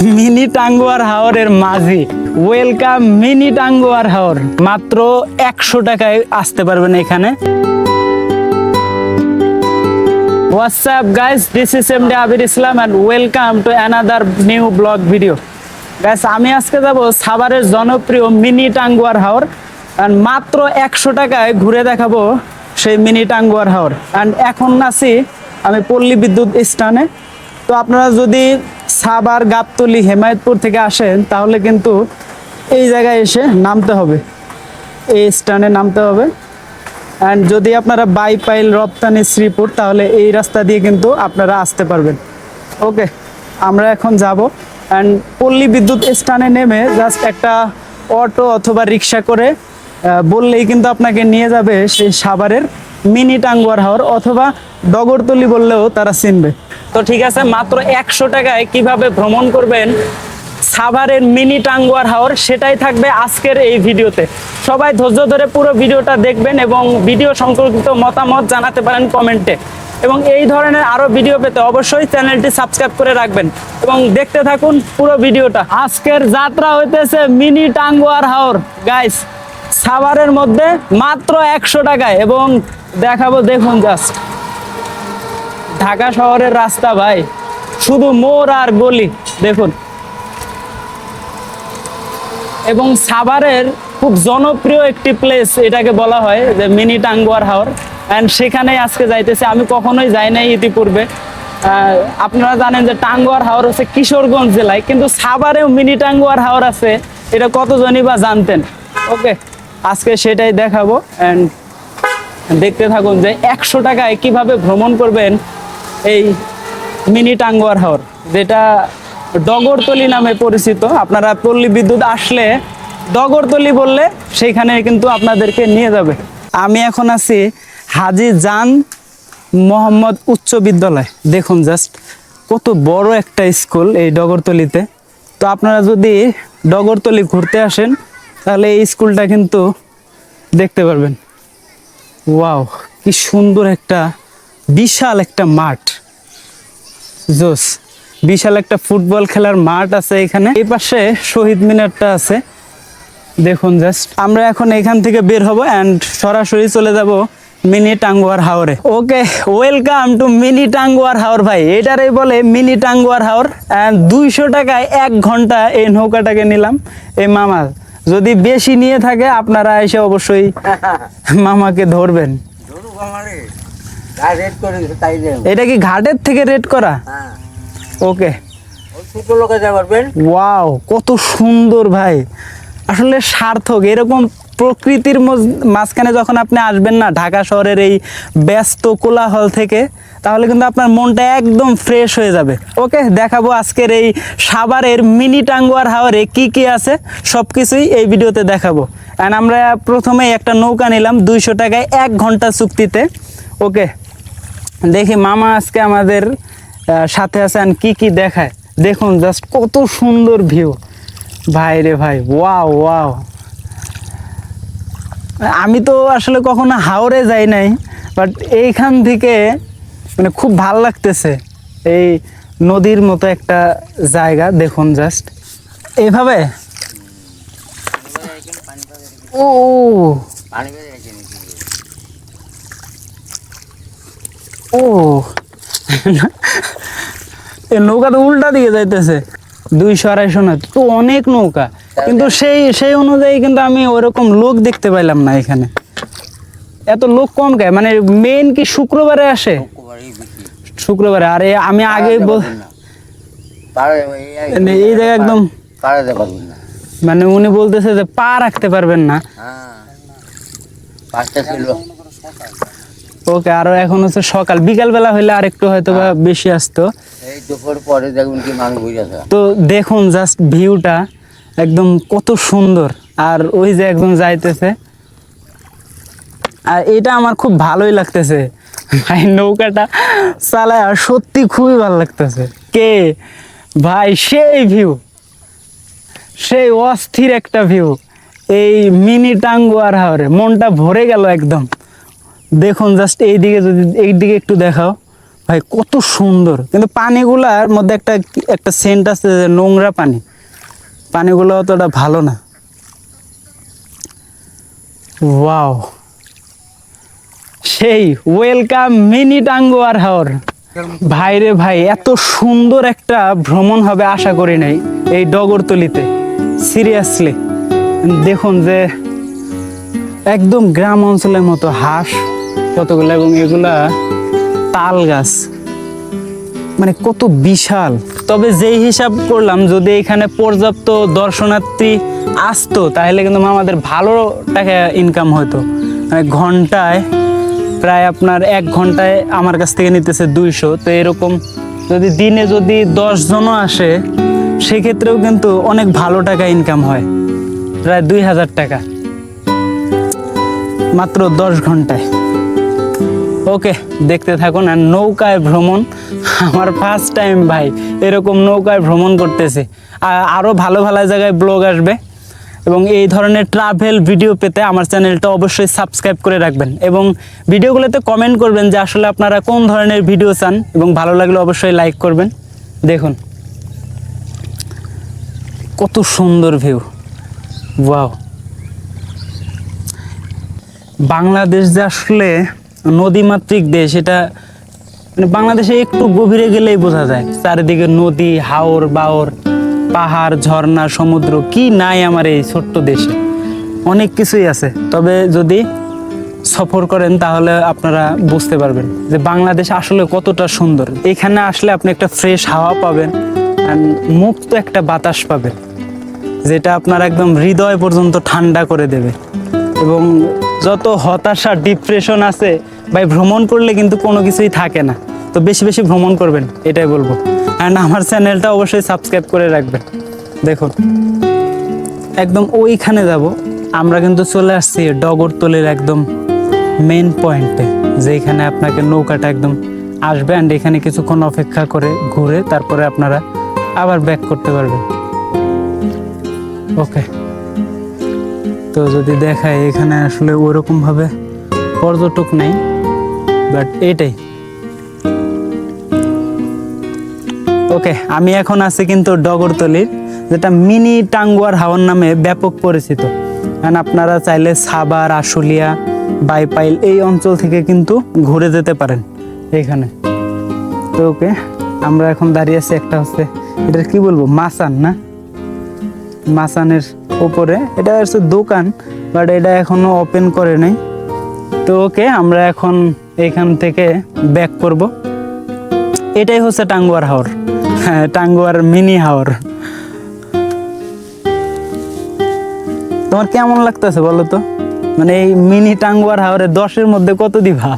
Mini Tanguar হাওরের মাঝি। Welcome mini Tanguar Haor. মাত্র 100 টাকায় আসতে পারবেন এখানে। What's up guys, this is MD Abir Islam and welcome to another new blog video. Guys, আমি আজকে যাব সাভারের জনপ্রিয় মিনি টাঙ্গুয়ার হাওর and মাত্র 100 টাকায় ঘুরে দেখাবো সেই মিনি টাঙ্গুয়ার হাওর। and এখন আছি আমি পল্লী বিদ্যুৎ স্থানে। তো আপনারা যদি সাভার, গাবতলী, হেমায়েতপুর থেকে আসেন তাহলে কিন্তু এই জায়গায় এসে নামতে হবে, এই স্থানে নামতে হবে। অ্যান্ড যদি আপনারা বাইপাইল, রপ্তানি, শ্রীপুর, তাহলে এই রাস্তা দিয়ে কিন্তু আপনারা আসতে পারবেন। ওকে, আমরা এখন যাব অ্যান্ড পল্লী বিদ্যুৎ স্থানে নেমে জাস্ট একটা অটো অথবা রিক্সা করে বললেই কিন্তু আপনাকে নিয়ে যাবে সেই সাভারের মিনি টাঙ্গুয়ার হাওর, অথবা ডগরতলি বললেও তারা চিনবে। তো ঠিক আছে, মাত্র 100 টাকায় কিভাবে ভ্রমণ করবেন সাভারের মিনি টাঙ্গুয়ার হাওর সেটাই থাকবে আজকের এই ভিডিওতে। সবাই ধৈর্য ধরে পুরো ভিডিওটা দেখবেন এবং ভিডিও সম্পর্কিত মতামত জানাতে পারেন কমেন্টে। এবং এই ধরনের আরো ভিডিও পেতে অবশ্যই চ্যানেলটি সাবস্ক্রাইব করে রাখবেন এবং দেখতে থাকুন পুরো ভিডিওটা। আজকের যাত্রা হইতেছে মিনি টাঙ্গুয়ার হাওর গাইস, সাভারের মধ্যে মাত্র 100 টাকায়। এবং দেখাবো, দেখুন জাস্ট ঢাকা শহরের রাস্তা ভাই, শুধু মোড় আর গলি দেখুন। এবং সাভারের খুব জনপ্রিয় একটি প্লেস এটাকে বলা হয় যে মিনি টাঙ্গুয়ার হাওর। অ্যান্ড সেখানেই আজকে যাইতেছে, আমি কখনোই যাই নাই ইতিপূর্বে। আপনারা জানেন যে টাঙ্গুয়ার হাওর হচ্ছে কিশোরগঞ্জ জেলায়, কিন্তু সাভারেও মিনি টাঙ্গুয়ার হাওর আছে, এটা কতজনই বা জানতেন। ওকে, আজকে সেটাই দেখাবো অ্যান্ড দেখতে থাকুন যে 100 টাকায় কিভাবে ভ্রমণ করবেন এই মিনি টাঙ্গুয়ার হাওর, যেটা ডগরতলি নামে পরিচিত। আপনারা পল্লী বিদ্যুৎ আসলে ডগরতলি বললে সেইখানে কিন্তু আপনাদেরকে নিয়ে যাবে। আমি এখন আছি হাজী জান মোহাম্মদ উচ্চ বিদ্যালয়। দেখুন জাস্ট কত বড় একটা স্কুল এই ডগরতলিতে। তো আপনারা যদি ডগরতলি ঘুরতে আসেন তাহলে এই স্কুলটা কিন্তু দেখতে পারবেন। ওয়াও, কি সুন্দর একটা বিশাল একটা মাঠ, জোস। বিশাল একটা ফুটবল খেলার মাঠ আছে এখানে। এই পাশে শহীদ মিনারটা আছে, দেখুন জাস্ট। আমরা এখন এখান থেকে বের হব অ্যান্ড সরাসরি চলে যাব মিনি টাঙ্গুয়ার হাওরে। ওকে, welcome to mini Tanguar Haor. ভাই এটারই বলে মিনি টাঙ্গুয়ার হাওর। 200 টাকায় 1 ঘন্টা এই নৌকাটাকে নিলাম। এই মামা যদি বেশি নিয়ে থাকে আপনারা এসে অবশ্যই মামাকে ধরবেন। এটা কি ঘাটের থেকে রেড করা? ওকে, ওয়াও, কত সুন্দর ভাই, আসলে সার্থক। এরকম প্রকৃতির মাঝখানে যখন আপনি আসবেন না ঢাকা শহরের এই ব্যস্ত কোলাহল থেকে, তাহলে কিন্তু আপনার মনটা একদম ফ্রেশ হয়ে যাবে। ওকে, দেখাবো আজকের এই সাভারের মিনি টাঙ্গুয়ার হাওরে কি কি আছে, সব কিছুই এই ভিডিওতে দেখাবো। অ্যান্ড আমরা প্রথমে একটা নৌকা নিলাম 200 টাকায় 1 ঘন্টা চুক্তিতে। ওকে, দেখি মামা আজকে আমাদের সাথে আছে আর কি কি দেখায়। দেখুন জাস্ট কত সুন্দর ভিউ ভাই রে ভাই, ওয়াও ওয়াও। আমি তো আসলে কখনো হাওরে যাই নাই, বাট এইখান থেকে মানে খুব ভাল লাগতেছে। এই নদীর মতো একটা জায়গা, দেখুন জাস্ট এইভাবে। ও ও এই নৌকা তো উল্টা দিকে যাইতেছে, 200-250 না তো অনেক নৌকা, কিন্তু সেই অনুযায়ী কিন্তু আমি ওরকম লোক দেখতে পাইলাম না এখানে। এত লোক কম কে, মানে মেইন কি শুক্রবারে আসে? শুক্রবারে। আরে আমি আগে এই জায়গা একদম মানে উনি বলতেছে যে পা রাখতে পারবেন না। ওকে, আরো এখন হচ্ছে সকাল, বিকাল বেলা হইলে আর একটু হয়তো বা বেশি আসতো। তো দেখুন জাস্ট ভিউটা একদম কত সুন্দর। আর ওই যে একদম যাইতেছে, আর এটা আমার খুব ভালোই লাগতেছে ভাই, নৌকাটা চালায় আর সত্যি খুবই ভালো লাগতেছে। কে ভাই, সেই ভিউ, সেই অস্থির একটা ভিউ এই মিনি টাঙ্গুয়ার হাওরে, মনটা ভরে গেল একদম। দেখুন জাস্ট এইদিকে, যদি এইদিকে একটু দেখাও ভাই কত সুন্দর, কিন্তু পানিগুলার মধ্যে একটা একটা সেন্ট আছে যে নোংরা পানি, পানিগুলো অতটা ভালো না। ওয়াও, সেই ওয়েলকাম মিনি টাঙ্গুয়ার হাওর। ভাই রে ভাই, এত সুন্দর একটা ভ্রমণ হবে আশা করি নাই এই ডগরতলিতে। সিরিয়াসলি দেখুন যে একদম গ্রাম অঞ্চলের মতো হাঁস কতগুলো, এবং এগুলা তাল গাছ, মানে কত বিশাল। তবে যেই হিসাব করলাম, যদি এখানে পর্যাপ্ত দর্শনার্থী আসতো তাহলে কিন্তু আমাদের ভালো টাকা ইনকাম হতো। মানে ঘন্টায় প্রায় আপনার 1 ঘন্টায় আমার কাছ থেকে নিতেছে 200। তো এরকম যদি দিনে যদি 10 জনও আসে সেক্ষেত্রেও কিন্তু অনেক ভালো টাকা ইনকাম হয়, প্রায় 2000 টাকা মাত্র 10 ঘন্টায়। ওকে, দেখতে থাকুন। আর নৌকায় ভ্রমণ আমার ফার্স্ট টাইম ভাই, এরকম নৌকায় ভ্রমণ করতেছি। আরও ভালো ভালো জায়গায় ব্লগ আসবে, এবং এই ধরনের ট্রাভেল ভিডিও পেতে আমার চ্যানেলটা অবশ্যই সাবস্ক্রাইব করে রাখবেন, এবং ভিডিওগুলোতে কমেন্ট করবেন যে আসলে আপনারা কোন ধরনের ভিডিও চান, এবং ভালো লাগলে অবশ্যই লাইক করবেন। দেখুন কত সুন্দর ভিউ, ওয়াও। বাংলাদেশ যে আসলে নদীমাতৃক দেশ, এটা মানে বাংলাদেশে একটু গভীরে গেলেই বোঝা যায়। চারিদিকে নদী, হাওর বাওর, পাহাড়, ঝর্ণা, সমুদ্র, কি নাই আমার এই ছোট্ট দেশে। অনেক কিছুই আছে, তবে যদি সফর করেন তাহলে আপনারা বুঝতে পারবেন যে বাংলাদেশ আসলে কতটা সুন্দর। এখানে আসলে আপনি একটা ফ্রেশ হাওয়া পাবেন, মুক্ত একটা বাতাস পাবেন, যেটা আপনার একদম হৃদয় পর্যন্ত ঠান্ডা করে দেবে। এবং যত হতাশা, ডিপ্রেশন আছে ভাই, ভ্রমণ করলে কিন্তু কোনো কিছুই থাকে না। তো বেশি বেশি ভ্রমণ করবেন, এটাই বলবো। অ্যান্ড আমার চ্যানেলটা অবশ্যই সাবস্ক্রাইব করে রাখবেন। দেখুন একদম ওইখানে যাব আমরা, কিন্তু চলে আসছি ডগরতলির একদম মেইন পয়েন্টে, যেখানে আপনাকে নৌকাটা একদম আসবে, অ্যান্ড এখানে কিছুক্ষণ অপেক্ষা করে ঘুরে তারপরে আপনারা আবার ব্যাক করতে পারবেন। ওকে, তো যদি দেখায় এখানে আসলে ওরকম ভাবে পর্যটক নেই, বাট এটাই। ওকে, আমি এখন আছি কিন্তু ডগরতলির, যেটা মিনি টাঙ্গুয়ার হাওর নামে ব্যাপক পরিচিত। কারণ আপনারা চাইলে সাভার, আশুলিয়া, বাইপাইল এই অঞ্চল থেকে কিন্তু ঘুরে যেতে পারেন এখানে। তো ওকে, আমরা এখন দাঁড়িয়ে আছি একটা হচ্ছে, এটা কি বলবো, মাসান না, মাসানের উপরে। এটা হচ্ছে দোকান, বাট এটা এখনো ওপেন করে নাই। তো ওকে, আমরা এখন এখান থেকে ব্যাক করব। এটাই হচ্ছে টাঙ্গুয়ার হাওর, হ্যাঁ, টাঙ্গুয়ার মিনি হাওর। তোমার কেমন লাগতেছে বলো তো? মানে এই মিনি টাঙ্গুয়ার হাওরে 10-এর মধ্যে কত দিবা?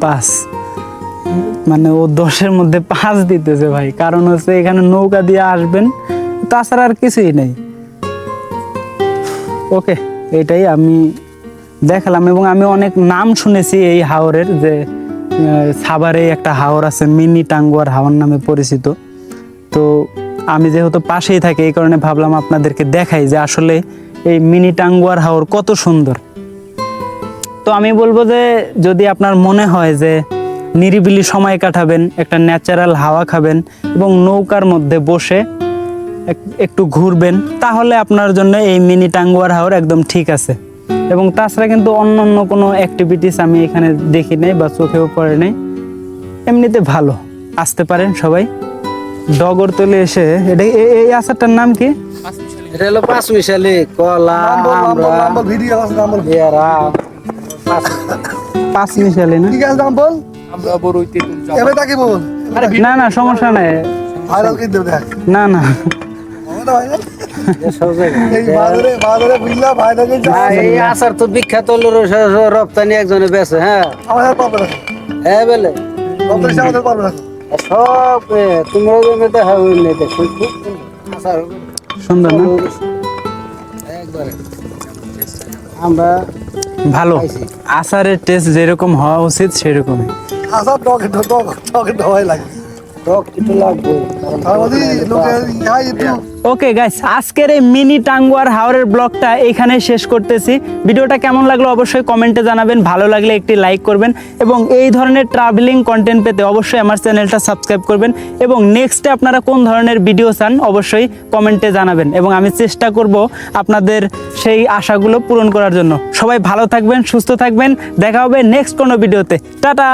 5। মানে ও 10-এর মধ্যে 5 দিতেছে ভাই। কারণ হচ্ছে এখানে নৌকা দিয়ে আসবেন, তাছাড়া আর কিছুই নেই। ওকে, এটাই আমি দেখালাম। এবং আমি অনেক নাম শুনেছি এই হাওরের, যে সাভারে একটা হাওর আছে মিনি টাঙ্গুয়ার হাওর নামে পরিচিত। তো আমি যেহেতু পাশেই থাকি, এই কারণে ভাবলাম আপনাদেরকে দেখাই যে আসলে এই মিনি টাঙ্গুয়ার হাওর কত সুন্দর। তো আমি বলবো যে যদি আপনার মনে হয় যে নিরিবিলি সময় কাটাবেন, একটা ন্যাচারাল হাওয়া খাবেন এবং নৌকার মধ্যে বসে একটু ঘুরবেন, তাহলে আপনার জন্য এই মিনি টাঙ্গুয়ার হাওর একদম ঠিক আছে। এবং তাছাড়া কিন্তু অন্য অন্য কোনো অ্যাক্টিভিটিস আমি এখানে দেখি নাই বা চোখেও পড়ে নাই। এমনিতে ভালো, আসতে পারেন সবাই ডগরতলি এসে। এটা এই আচারটার নাম কি? এটা হলো 5 মিশালি কলা, পাঁচ মিশালি না? ঠিক আছে, নাম বল। এবার তাকে বল। না না, সমস্যা নাই। ভাইরাল করে দেব দেখ। না না, এই আচার তো বিখ্যাত রপ্তানি একজনে বেছে। হ্যাঁ, হ্যাঁ বলে সব তোমরা দেখা হইলে দেখো, সুন্দর না? আমরা ভালো, আচারের টেস্ট যেরকম হওয়া উচিত সেরকমই। রক একটু লাগবে ওকে গাইস, আজকের এই মিনি টাঙ্গুয়ার হাওরের ব্লগটা এখানে শেষ করতেছি। ভিডিওটা কেমন লাগলো অবশ্যই কমেন্টে জানাবেন, ভালো লাগলে একটি লাইক করবেন এবং এই ধরনের ট্রাভেলিং কন্টেন্ট পেতে অবশ্যই আমার চ্যানেলটা সাবস্ক্রাইব করবেন এবং নেক্সটে আপনারা কোন ধরনের ভিডিও চান অবশ্যই কমেন্টে জানাবেন এবং আমি চেষ্টা করব আপনাদের সেই আশাগুলো পূরণ করার জন্য। সবাই ভালো থাকবেন, সুস্থ থাকবেন, দেখা হবে নেক্সট কোনো ভিডিওতে। টাটা।